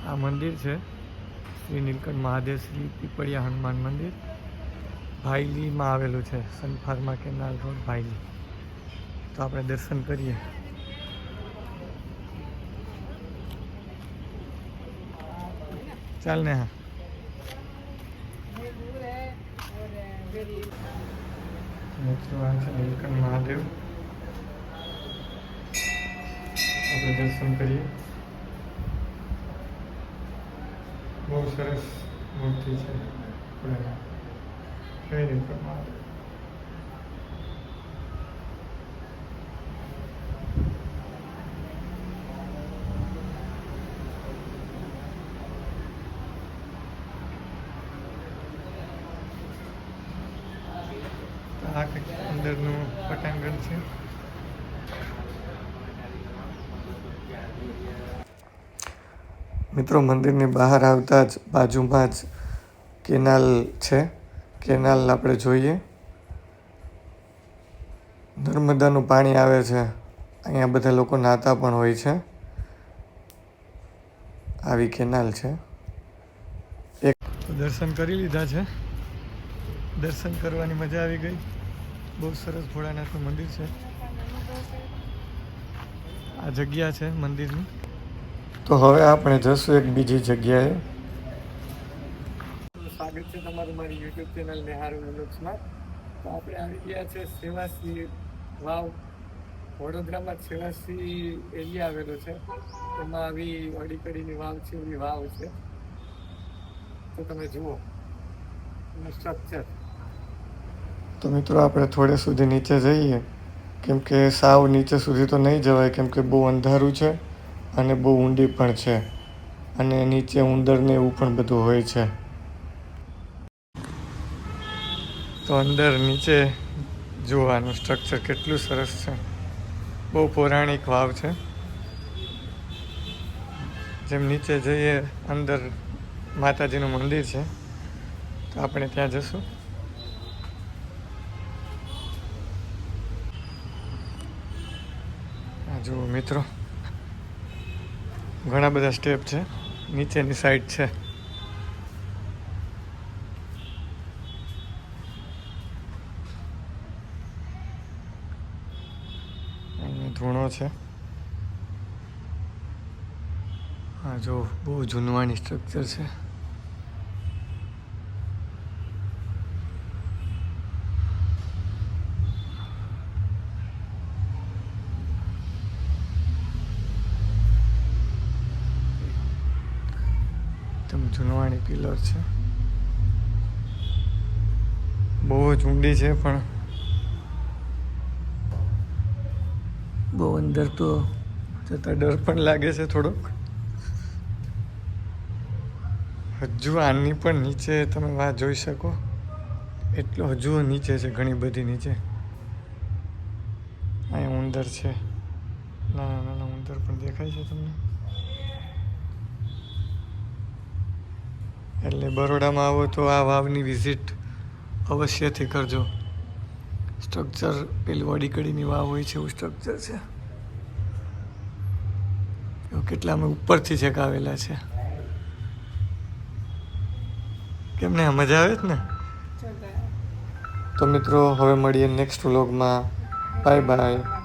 આ મંદિર છે શ્રી નીલકંઠ મહાદેવ શ્રી પીપળિયા હનુમાન મંદિર, ભાઈલીમાં આવેલું છે, સન ફાર્મા કેનાલ રોડ ભાઈલી. તો આપણે દર્શન કરીએ. ચાલ ને. હા, મિત્રો આ છે નીલકંઠ મહાદેવ. આપણે દર્શન કરીએ. બહુ સરસ મૂર્તિ છે. જય નીલકંઠ મહાદેવ. આ કંઈક અંદરનું પટાંગણ છે. મિત્રો મંદિરની બહાર આવતા જ બાજુમાં જ કેનાલ છે. કેનાલ આપણે જોઈએ. નર્મદાનું પાણી આવે છે. અહીંયા બધા લોકો નાહતા પણ હોય છે. આવી કેનાલ છે. એક દર્શન કરી લીધા છે. દર્શન કરવાની મજા આવી ગઈ. બહુ સરસ ભોળાનાથનું મંદિર છે. આ જગ્યા છે મંદિરની. તો હવે આપણે જશું એક બીજી જગ્યાએ. સ્વાગત છે તમારું મારી યુટ્યુબ ચેનલ નેહાર વ્લોગ્સમાં. તો આપણે આવી ગયા છે સેવાશ્રી વાવ. વડોદરામાં સેવાશ્રી એરિયા આવેલો છે. એમાં આવી અડીકડીની વાવ છે, એવી વાવ છે. તો તમે જુઓ સ્ટ્રક્ચર. તો મિત્રો આપણે થોડે સુધી નીચે જઈએ, કેમ કે સાવ નીચે સુધી તો નહીં જવાય, કેમ કે બહુ અંધારું છે અને બહુ ઊંડી પણ છે, અને નીચે ઉંદરને એવું પણ બધું હોય છે. તો અંદર નીચે જોવાનું સ્ટ્રક્ચર કેટલું સરસ છે. બહુ પૌરાણિક વાવ છે. જેમ નીચે જઈએ અંદર માતાજીનું મંદિર છે, તો આપણે ત્યાં જશું. જુઓ મિત્રો, ઘણા બધા સ્ટેપ છે. નીચેની સાઈડ છે. અહીંયા ધૂણો છે. હા જો, બહુ જૂનવાણી સ્ટ્રક્ચર છે. જૂનવાણી પિલર છે. બહુ જ ઊંડી છે, પણ બહુ અંદર તો જતાં ડર પણ લાગે છે થોડોક. હજુ આની પણ નીચે તમે વાત જોઈ શકો એટલો હજુ નીચે છે, ઘણી બધી નીચે. અહીંયા ઉંદર છે, નાના નાના ઉંદર પણ દેખાય છે તમને. એટલે બરોડામાં આવો તો આ વાવની વિઝિટ અવશ્યથી કરજો. સ્ટ્રક્ચર પેલી અડીકડીની વાવ હોય છે એવું સ્ટ્રક્ચર છે. કેટલા અમે ઉપરથી છેક આવેલા છે. કેમને મજા આવે છે ને. તો મિત્રો હવે મળીએ નેક્સ્ટ વ્લોગમાં. Bye bye.